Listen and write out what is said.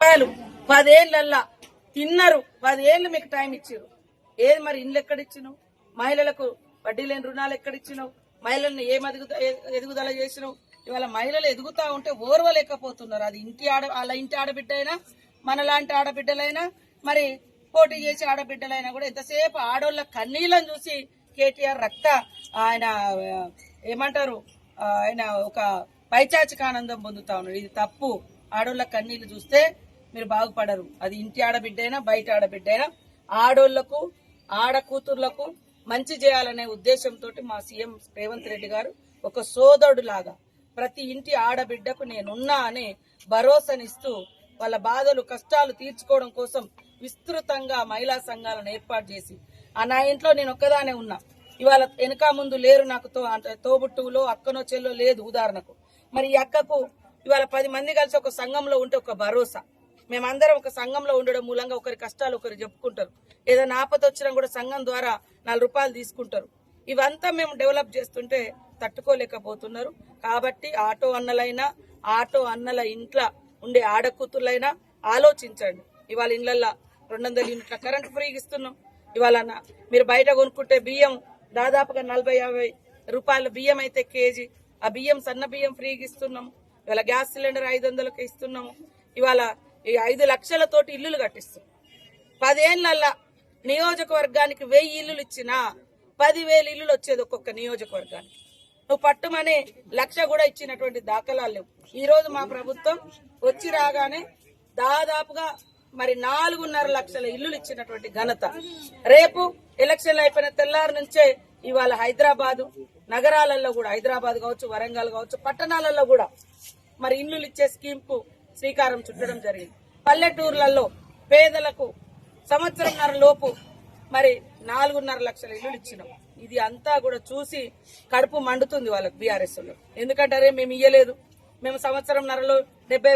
10 ఏళ్ళల్లా తిన్నారు. 10 ఏళ్ళు మీకు టైం ఇచ్చారు. ఏది మరి ఇండ్లు ఎక్కడిచ్చినావు? మహిళలకు వడ్డీ లేని రుణాలు ఎక్కడిచ్చినావు? మహిళల్ని ఎదుగుదల చేసినావు? ఇవాళ మహిళలు ఎదుగుతా ఉంటే ఓర్వలేకపోతున్నారు. అది వాళ్ళ ఇంటి ఆడబిడ్డ అయినా, మనలాంటి ఆడబిడ్డలైనా, మరి పోటీ చేసే ఆడబిడ్డలైనా కూడా ఎంతసేపు ఆడోళ్ళ కన్నీళ్ళని చూసి కేటీఆర్ ఆయన ఏమంటారు, ఆయన ఒక పైచాచిక ఆనందం పొందుతా ఉన్నాడు. ఇది తప్పు. ఆడోళ్ళ కన్నీళ్లు చూస్తే మీరు బాగుపడరు. అది ఇంటి ఆడబిడ్డైనా, బయట ఆడబిడ్డైనా ఆడోళ్లకు, ఆడకూతుర్లకు మంచి చేయాలనే ఉద్దేశంతో మా సీఎం రేవంత్ రెడ్డి గారు ఒక సోదరుడు లాగా ప్రతి ఇంటి ఆడబిడ్డకు నేనున్నా అనే భరోసానిస్తూ వాళ్ళ బాధలు, కష్టాలు తీర్చుకోవడం కోసం విస్తృతంగా మహిళా సంఘాలను ఏర్పాటు చేసి నా ఇంట్లో నేను ఒక్కదానే ఉన్నా. ఇవాళ వెనక ముందు లేరు నాకు తోబుట్టువులో, అక్కనో చెల్లో లేదు ఉదాహరణకు. మరి ఈ అక్కకు ఇవాళ 10 మంది కలిసి ఒక సంఘంలో ఉంటే ఒక భరోసా. మేమందరం ఒక సంఘంలో ఉండడం మూలంగా ఒకరి కష్టాలు ఒకరు చెప్పుకుంటారు. ఏదైనా ఆపద వచ్చినా కూడా సంఘం ద్వారా 4 రూపాయలు తీసుకుంటారు. ఇవంతా మేము డెవలప్ చేస్తుంటే తట్టుకోలేకపోతున్నారు. కాబట్టి ఆటో అన్నల ఇంట్లో ఉండే ఆడకూతుర్లైనా ఆలోచించండి. ఇవాళ ఇళ్లల్లో 200 యూనిట్ల కరెంట్ ఫ్రీగా ఇస్తున్నాం. ఇవాళ మీరు బయట కొనుక్కుంటే బియ్యం దాదాపుగా 40-50 రూపాయల బియ్యం అయితే కేజీ. ఆ బియ్యం సన్న బియ్యం ఫ్రీగా ఇస్తున్నాము. ఇవాళ గ్యాస్ సిలిండర్ 500కి ఇస్తున్నాము. ఇవాళ 5 లక్షలతోటి ఇల్లులు కట్టిస్తున్నాం. 10 ఏళ్లల్లా నియోజకవర్గానికి 1000 ఇల్లులు ఇచ్చినా 10,000 ఇల్లులు వచ్చేది ఒక్కొక్క నియోజకవర్గానికి. నువ్వు పట్టుమని 1,00,000 కూడా ఇచ్చినటువంటి దాఖలాలు లేవు. ఈ రోజు మా ప్రభుత్వం వచ్చి రాగానే దాదాపుగా మరి 4.5 లక్షల ఇల్లులు ఇచ్చినటువంటి ఘనత. రేపు ఎలక్షన్లు అయిపోయిన తెల్లారి నుంచే ఇవాళ హైదరాబాదు నగరాలలో కూడా, హైదరాబాద్ కావచ్చు, వరంగల్ కావచ్చు, పట్టణాలలో కూడా మరి ఇల్లులు ఇచ్చే స్కీమ్ కు శ్రీకారం చుట్టడం జరిగింది. పల్లెటూర్లలో పేదలకు సంవత్సరంన్నర లోపు మరి 4.5 లక్షల ఇల్లులు ఇచ్చినాం. ఇది అంతా కూడా చూసి కడుపు మండుతుంది వాళ్ళకి, బీఆర్ఎస్ లో. ఎందుకంటే మేము ఇయ్యలేదు, మేము సంవత్సరంన్నరలో 70